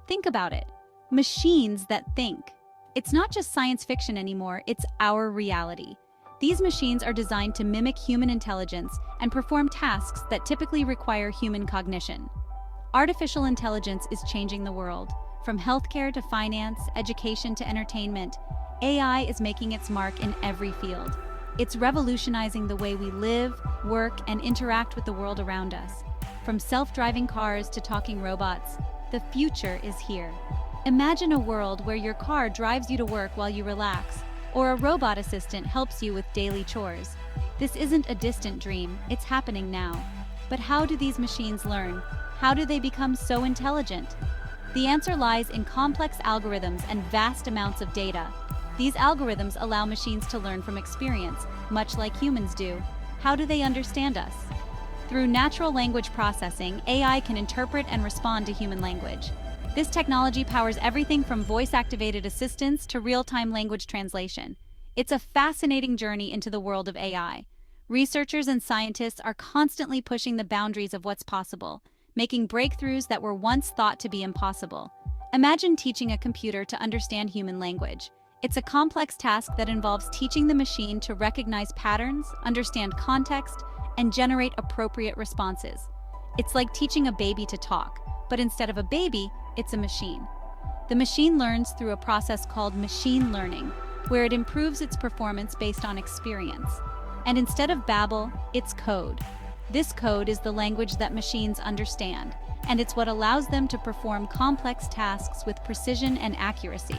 Think about it. Machines that think. It's not just science fiction anymore, it's our reality. These machines are designed to mimic human intelligence and perform tasks that typically require human cognition. Artificial intelligence is changing the world. From healthcare to finance, education to entertainment, AI is making its mark in every field. It's revolutionizing the way we live, work, and interact with the world around us. From self-driving cars to talking robots, the future is here. Imagine a world where your car drives you to work while you relax, or a robot assistant helps you with daily chores. This isn't a distant dream, it's happening now. But how do these machines learn? How do they become so intelligent? The answer lies in complex algorithms and vast amounts of data. These algorithms allow machines to learn from experience, much like humans do. How do they understand us? Through natural language processing, AI can interpret and respond to human language. This technology powers everything from voice-activated assistants to real-time language translation. It's a fascinating journey into the world of AI. Researchers and scientists are constantly pushing the boundaries of what's possible, making breakthroughs that were once thought to be impossible. Imagine teaching a computer to understand human language. It's a complex task that involves teaching the machine to recognize patterns, understand context, and generate appropriate responses. It's like teaching a baby to talk, but instead of a baby, it's a machine. The machine learns through a process called machine learning, where it improves its performance based on experience. And instead of babble, it's code. This code is the language that machines understand, and it's what allows them to perform complex tasks with precision and accuracy.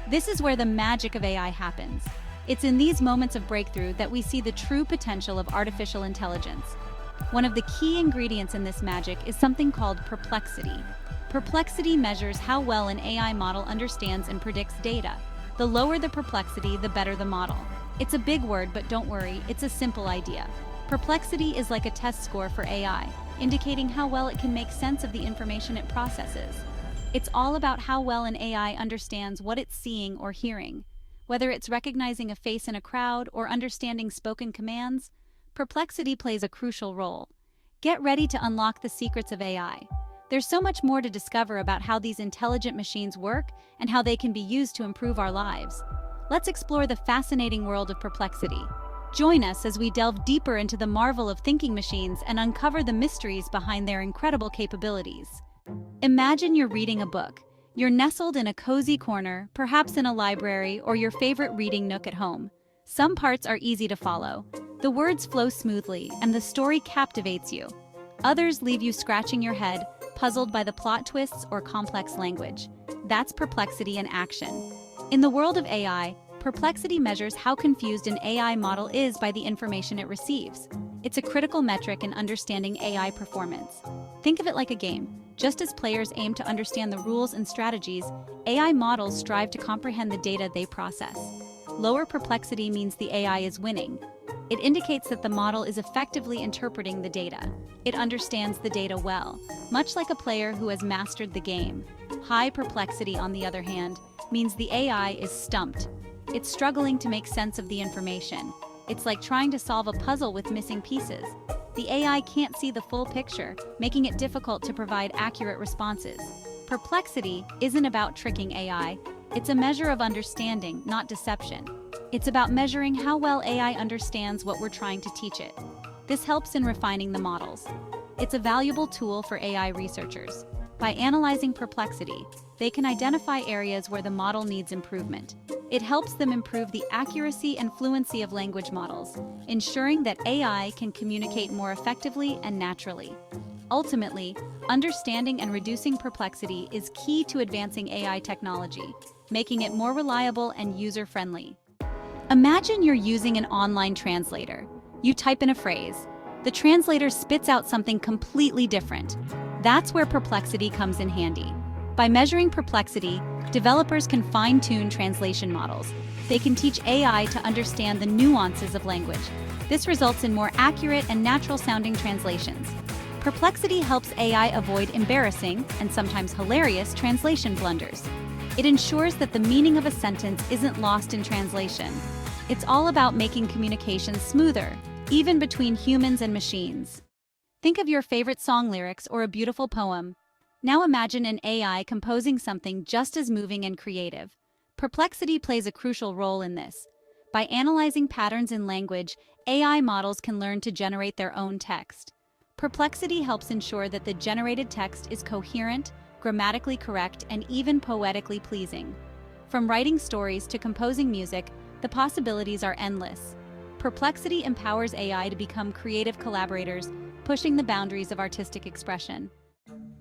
This is where the magic of AI happens. It's in these moments of breakthrough that we see the true potential of artificial intelligence. One of the key ingredients in this magic is something called perplexity. Perplexity measures how well an AI model understands and predicts data. The lower the perplexity, the better the model. It's a big word, but don't worry, it's a simple idea. Perplexity is like a test score for AI, indicating how well it can make sense of the information it processes. It's all about how well an AI understands what it's seeing or hearing. Whether it's recognizing a face in a crowd or understanding spoken commands, perplexity plays a crucial role. Get ready to unlock the secrets of AI. There's so much more to discover about how these intelligent machines work and how they can be used to improve our lives. Let's explore the fascinating world of perplexity. Join us as we delve deeper into the marvel of thinking machines and uncover the mysteries behind their incredible capabilities. Imagine you're reading a book. You're nestled in a cozy corner, perhaps in a library or your favorite reading nook at home. Some parts are easy to follow. The words flow smoothly, and the story captivates you. Others leave you scratching your head, puzzled by the plot twists or complex language. That's perplexity in action. In the world of AI, perplexity measures how confused an AI model is by the information it receives. It's a critical metric in understanding AI performance. Think of it like a game. Just as players aim to understand the rules and strategies, AI models strive to comprehend the data they process. Lower perplexity means the AI is winning. It indicates that the model is effectively interpreting the data. It understands the data well, much like a player who has mastered the game. High perplexity, on the other hand, means the AI is stumped. It's struggling to make sense of the information. It's like trying to solve a puzzle with missing pieces. The AI can't see the full picture, making it difficult to provide accurate responses. Perplexity isn't about tricking AI. It's a measure of understanding, not deception. It's about measuring how well AI understands what we're trying to teach it. This helps in refining the models. It's a valuable tool for AI researchers. By analyzing perplexity, they can identify areas where the model needs improvement. It helps them improve the accuracy and fluency of language models, ensuring that AI can communicate more effectively and naturally. Ultimately, understanding and reducing perplexity is key to advancing AI technology, making it more reliable and user-friendly. Imagine you're using an online translator. You type in a phrase. The translator spits out something completely different. That's where perplexity comes in handy. By measuring perplexity, developers can fine-tune translation models. They can teach AI to understand the nuances of language. This results in more accurate and natural-sounding translations. Perplexity helps AI avoid embarrassing, and sometimes hilarious, translation blunders. It ensures that the meaning of a sentence isn't lost in translation. It's all about making communication smoother, even between humans and machines. Think of your favorite song lyrics or a beautiful poem. Now imagine an AI composing something just as moving and creative. Perplexity plays a crucial role in this. By analyzing patterns in language, AI models can learn to generate their own text. Perplexity helps ensure that the generated text is coherent, grammatically correct, and even poetically pleasing. From writing stories to composing music, the possibilities are endless. Perplexity empowers AI to become creative collaborators, pushing the boundaries of artistic expression.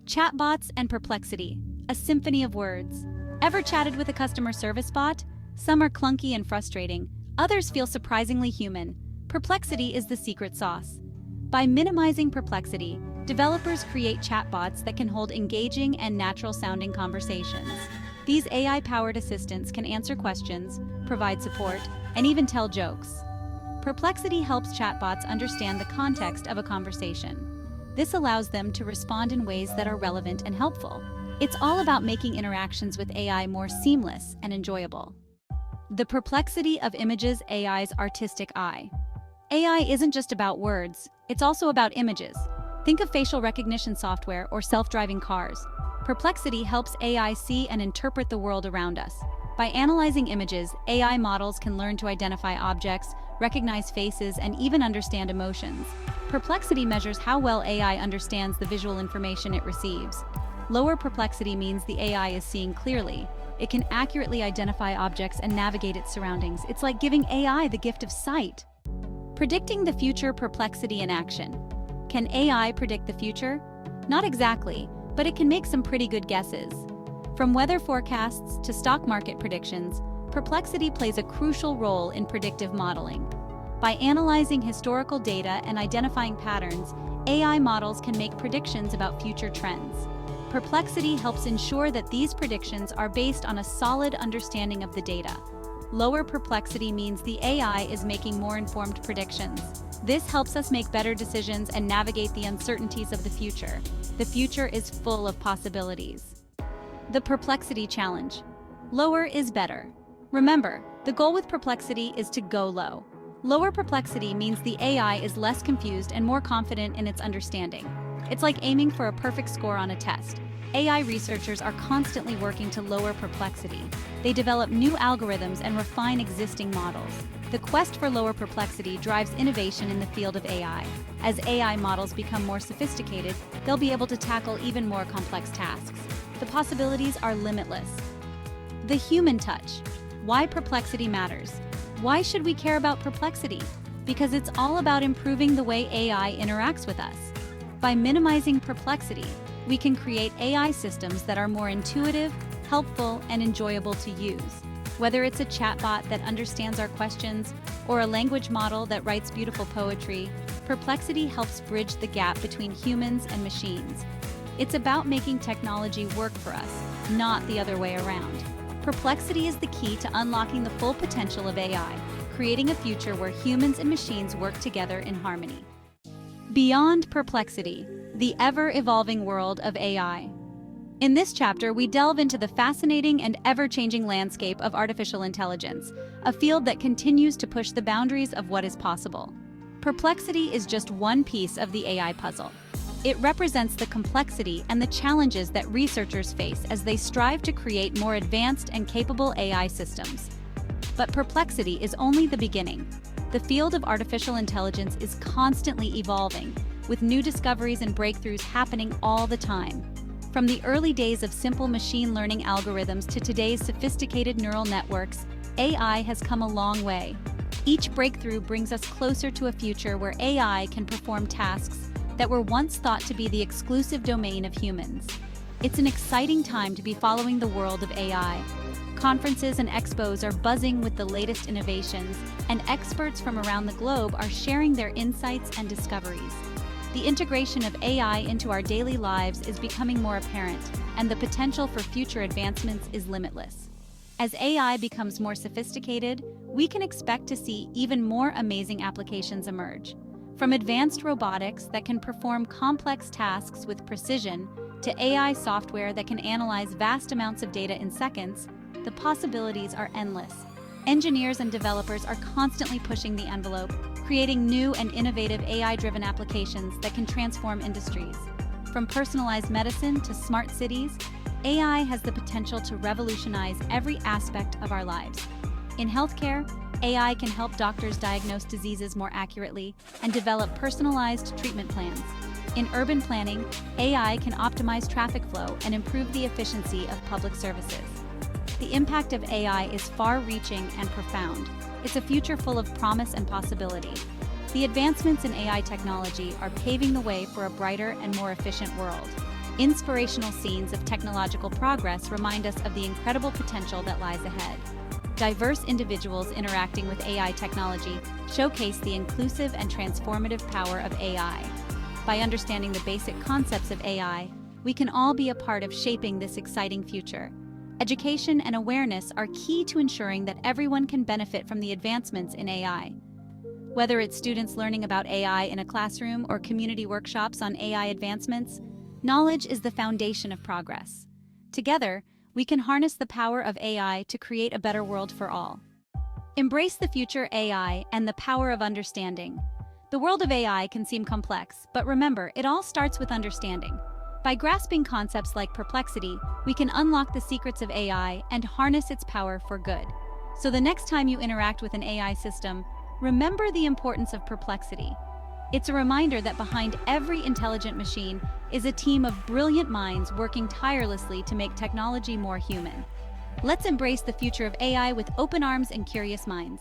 Chatbots and Perplexity, a symphony of words. Ever chatted with a customer service bot? Some are clunky and frustrating, others feel surprisingly human. Perplexity is the secret sauce. By minimizing perplexity, developers create chatbots that can hold engaging and natural-sounding conversations. These AI-powered assistants can answer questions, provide support, and even tell jokes. Perplexity helps chatbots understand the context of a conversation. This allows them to respond in ways that are relevant and helpful. It's all about making interactions with AI more seamless and enjoyable. The perplexity of images AI's artistic eye. AI isn't just about words, it's also about images. Think of facial recognition software or self-driving cars. Perplexity helps AI see and interpret the world around us. By analyzing images, AI models can learn to identify objects, recognize faces, and even understand emotions. Perplexity measures how well AI understands the visual information it receives. Lower perplexity means the AI is seeing clearly. It can accurately identify objects and navigate its surroundings. It's like giving AI the gift of sight. Predicting the future. Perplexity in action. Can AI predict the future? Not exactly, but it can make some pretty good guesses. From weather forecasts to stock market predictions, Perplexity plays a crucial role in predictive modeling. By analyzing historical data and identifying patterns, AI models can make predictions about future trends. Perplexity helps ensure that these predictions are based on a solid understanding of the data. Lower perplexity means the AI is making more informed predictions. This helps us make better decisions and navigate the uncertainties of the future. The future is full of possibilities. The Perplexity Challenge. Lower is better. Remember, the goal with perplexity is to go low. Lower perplexity means the AI is less confused and more confident in its understanding. It's like aiming for a perfect score on a test. AI researchers are constantly working to lower perplexity. They develop new algorithms and refine existing models. The quest for lower perplexity drives innovation in the field of AI. As AI models become more sophisticated, they'll be able to tackle even more complex tasks. The possibilities are limitless. The human touch. Why perplexity matters. Why should we care about perplexity? Because it's all about improving the way AI interacts with us. By minimizing perplexity, we can create AI systems that are more intuitive, helpful, and enjoyable to use. Whether it's a chatbot that understands our questions or a language model that writes beautiful poetry, Perplexity helps bridge the gap between humans and machines. It's about making technology work for us, not the other way around. Perplexity is the key to unlocking the full potential of AI, creating a future where humans and machines work together in harmony. Beyond perplexity, the ever-evolving world of AI. In this chapter, we delve into the fascinating and ever-changing landscape of artificial intelligence, a field that continues to push the boundaries of what is possible. Perplexity is just one piece of the AI puzzle. It represents the complexity and the challenges that researchers face as they strive to create more advanced and capable AI systems. But perplexity is only the beginning. The field of artificial intelligence is constantly evolving, with new discoveries and breakthroughs happening all the time. From the early days of simple machine learning algorithms to today's sophisticated neural networks, AI has come a long way. Each breakthrough brings us closer to a future where AI can perform tasks that were once thought to be the exclusive domain of humans. It's an exciting time to be following the world of AI. Conferences and expos are buzzing with the latest innovations, and experts from around the globe are sharing their insights and discoveries. The integration of AI into our daily lives is becoming more apparent, and the potential for future advancements is limitless. As AI becomes more sophisticated, we can expect to see even more amazing applications emerge. From advanced robotics that can perform complex tasks with precision to AI software that can analyze vast amounts of data in seconds, the possibilities are endless. Engineers and developers are constantly pushing the envelope, creating new and innovative AI-driven applications that can transform industries. From personalized medicine to smart cities, AI has the potential to revolutionize every aspect of our lives. In healthcare, AI can help doctors diagnose diseases more accurately and develop personalized treatment plans. In urban planning, AI can optimize traffic flow and improve the efficiency of public services. The impact of AI is far-reaching and profound. It's a future full of promise and possibility. The advancements in AI technology are paving the way for a brighter and more efficient world. Inspirational scenes of technological progress remind us of the incredible potential that lies ahead. Diverse individuals interacting with AI technology showcase the inclusive and transformative power of AI. By understanding the basic concepts of AI, we can all be a part of shaping this exciting future. Education and awareness are key to ensuring that everyone can benefit from the advancements in AI. Whether it's students learning about AI in a classroom or community workshops on AI advancements, knowledge is the foundation of progress. Together, we can harness the power of AI to create a better world for all. Embrace the future AI and the power of understanding. The world of AI can seem complex, but remember, it all starts with understanding. By grasping concepts like perplexity, we can unlock the secrets of AI and harness its power for good. So the next time you interact with an AI system, remember the importance of perplexity. It's a reminder that behind every intelligent machine is a team of brilliant minds working tirelessly to make technology more human. Let's embrace the future of AI with open arms and curious minds.